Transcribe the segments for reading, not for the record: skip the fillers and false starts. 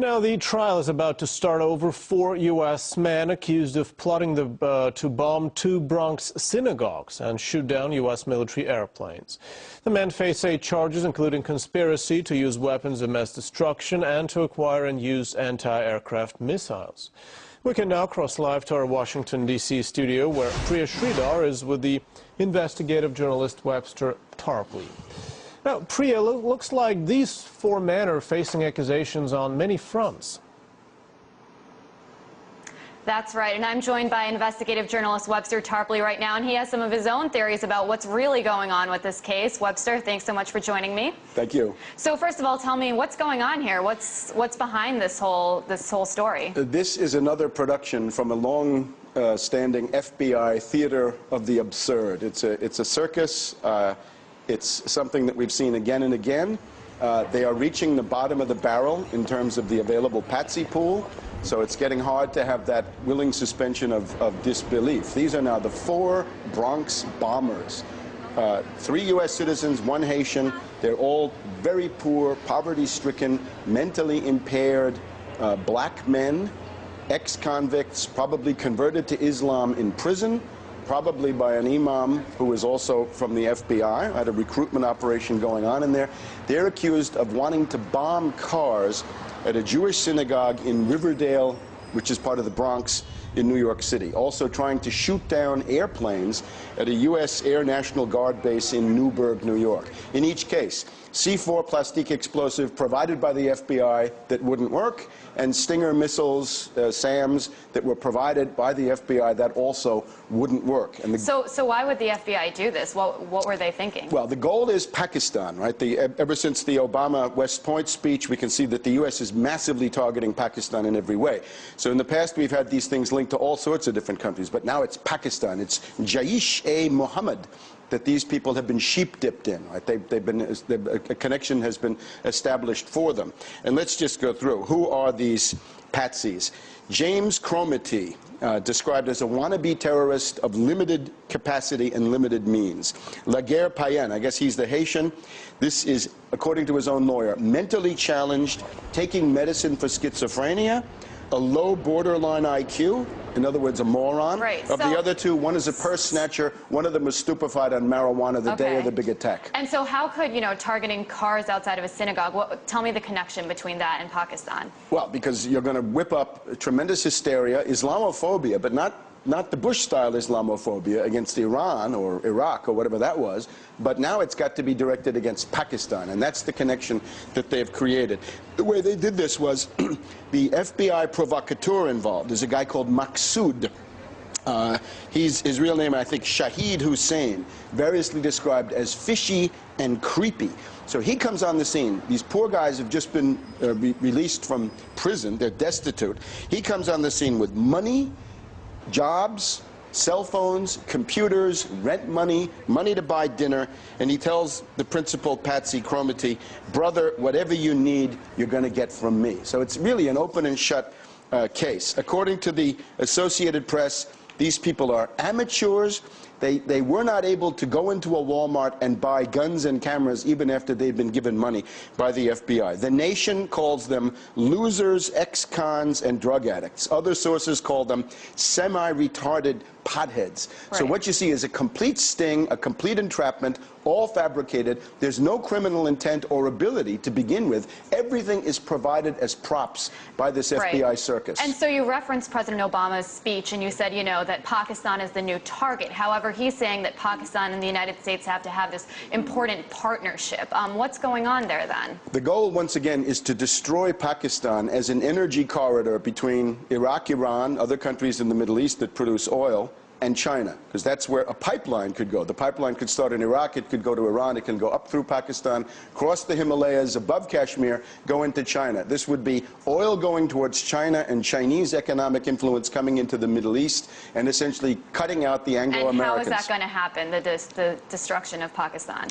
Now, the trial is about to start over 4 U.S. men accused of plotting to bomb 2 Bronx synagogues and shoot down U.S. military airplanes. The men face 8 charges, including conspiracy to use weapons of mass destruction and to acquire and use anti-aircraft missiles. We can now cross live to our Washington, D.C. studio, where Priya Sridhar is with the investigative journalist Webster Tarpley. Now, Priya, looks like these 4 men are facing accusations on many fronts. That's right, and I'm joined by investigative journalist Webster Tarpley right now, and he has some of his own theories about what's really going on with this case. Webster, thanks so much for joining me. Thank you. So first of all, tell me what's going on here. What's behind this whole story? This is another production from a long-standing FBI theater of the absurd. It's a circus. It's something that we've seen again and again. They are reaching the bottom of the barrel in terms of the available patsy pool, so it's getting hard to have that willing suspension of disbelief. These are now the 4 Bronx bombers. 3 U.S. citizens, 1 Haitian. They're all very poor, poverty-stricken, mentally impaired black men, ex-convicts, probably converted to Islam in prison, probably by an imam who is also from the FBI, had a recruitment operation going on in there. They're accused of wanting to bomb cars at a Jewish synagogue in Riverdale, which is part of the Bronx in New York City. Also trying to shoot down airplanes at a U.S. Air National Guard base in Newburgh, New York. In each case, C4 plastic explosive provided by the FBI that wouldn't work, and Stinger missiles, SAMs, that were provided by the FBI that also wouldn't work. And so why would the FBI do this? What were they thinking? Well, the goal is Pakistan, right? Ever since the Obama West Point speech, we can see that the U.S. is massively targeting Pakistan in every way. So in the past, we've had these things linked to all sorts of different countries, but now it's Pakistan. It's Jaish-e-Mohammed that these people have been sheep-dipped in. Right? A connection has been established for them. And let's just go through. Who are these patsies? James Cromitty, described as a wannabe terrorist of limited capacity and limited means. Laguerre Payen, I guess he's the Haitian. This is, according to his own lawyer, mentally challenged, taking medicine for schizophrenia, a low borderline IQ, in other words, a moron. Right. Of the other 2, one is a purse snatcher, one of them was stupefied on marijuana the day of the big attack. And so how could, targeting cars outside of a synagogue, tell me the connection between that and Pakistan? Well, because you're going to whip up tremendous hysteria, Islamophobia, but not the Bush-style Islamophobia against Iran or Iraq or whatever that was, but now it's got to be directed against Pakistan, and that's the connection that they've created. The way they did this was the FBI provocateur involved is a guy called Maqsood. His real name, I think, Shahid Hussein, variously described as fishy and creepy. So he comes on the scene. These poor guys have just been released from prison. They're destitute. He comes on the scene with money, jobs, cell phones, computers, rent money, money to buy dinner, and he tells the principal, Patsy Cromitty, brother, whatever you need, you're going to get from me. So it's really an open and shut case. According to the Associated Press, these people are amateurs. They were not able to go into a Walmart and buy guns and cameras even after they'd been given money by the FBI. The Nation calls them losers, ex-cons, and drug addicts. Other sources call them semi-retarded potheads. Right. So what you see is a complete sting, a complete entrapment, all fabricated. There's no criminal intent or ability to begin with. Everything is provided as props by this FBI circus. And so you referenced President Obama's speech, and you said, that Pakistan is the new target. However, he's saying that Pakistan and the United States have to have this important partnership. What's going on there, then? The goal, once again, is to destroy Pakistan as an energy corridor between Iraq, Iran, other countries in the Middle East that produce oil, and China, because that's where a pipeline could go. The pipeline could start in Iraq, it could go to Iran, it can go up through Pakistan, cross the Himalayas, above Kashmir, go into China. This would be oil going towards China and Chinese economic influence coming into the Middle East and essentially cutting out the Anglo-Americans. And how is that going to happen, the destruction of Pakistan?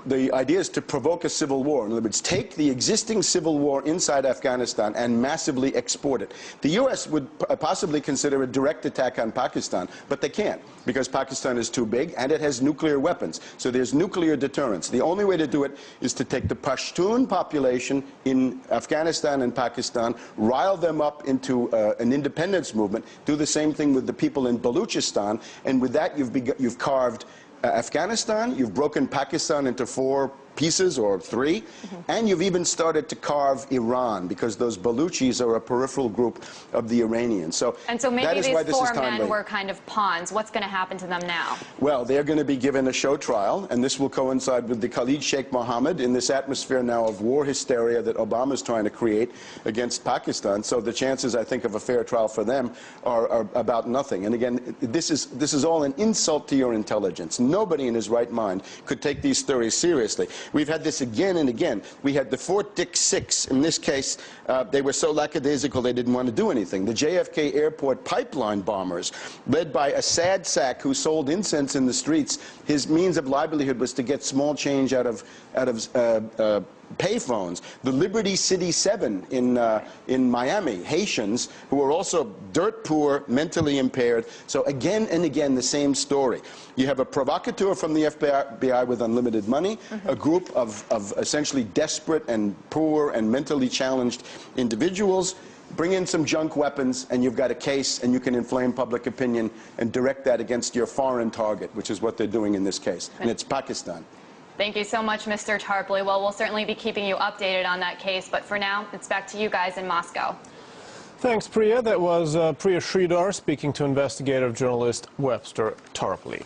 The idea is to provoke a civil war. In other words, take the existing civil war inside Afghanistan and massively export it. The U.S. would possibly consider a direct attack on Pakistan, but they can't, because Pakistan is too big and it has nuclear weapons. So there's nuclear deterrence. The only way to do it is to take the Pashtun population in Afghanistan and Pakistan, rile them up into an independence movement, do the same thing with the people in Baluchistan, and with that you've carved Afghanistan, you've broken Pakistan into 4 pieces or 3, and you've even started to carve Iran, because those Baluchis are a peripheral group of the Iranians. So maybe these 4 men were kind of pawns. What's going to happen to them now? Well, they're going to be given a show trial, and this will coincide with the Khalid Sheikh Mohammed in this atmosphere now of war hysteria that Obama's trying to create against Pakistan. So the chances, I think, of a fair trial for them are about nothing. And again, this is all an insult to your intelligence. Nobody in his right mind could take these theories seriously. We've had this again and again. We had the Fort Dick 6. In this case, they were so lackadaisical they didn't want to do anything. The JFK Airport pipeline bombers, led by a sad sack who sold incense in the streets. His means of livelihood was to get small change out of payphones. The Liberty City 7 in Miami, Haitians who are also dirt poor, mentally impaired. So again and again, the same story. You have a provocateur from the FBI with unlimited money, a group of essentially desperate and poor and mentally challenged individuals. Bring in some junk weapons, and you've got a case, and you can inflame public opinion and direct that against your foreign target, which is what they're doing in this case, and it's Pakistan. Thank you so much, Mr. Tarpley. Well, we'll certainly be keeping you updated on that case, but for now, it's back to you guys in Moscow. Thanks, Priya. That was Priya Sridhar speaking to investigative journalist Webster Tarpley.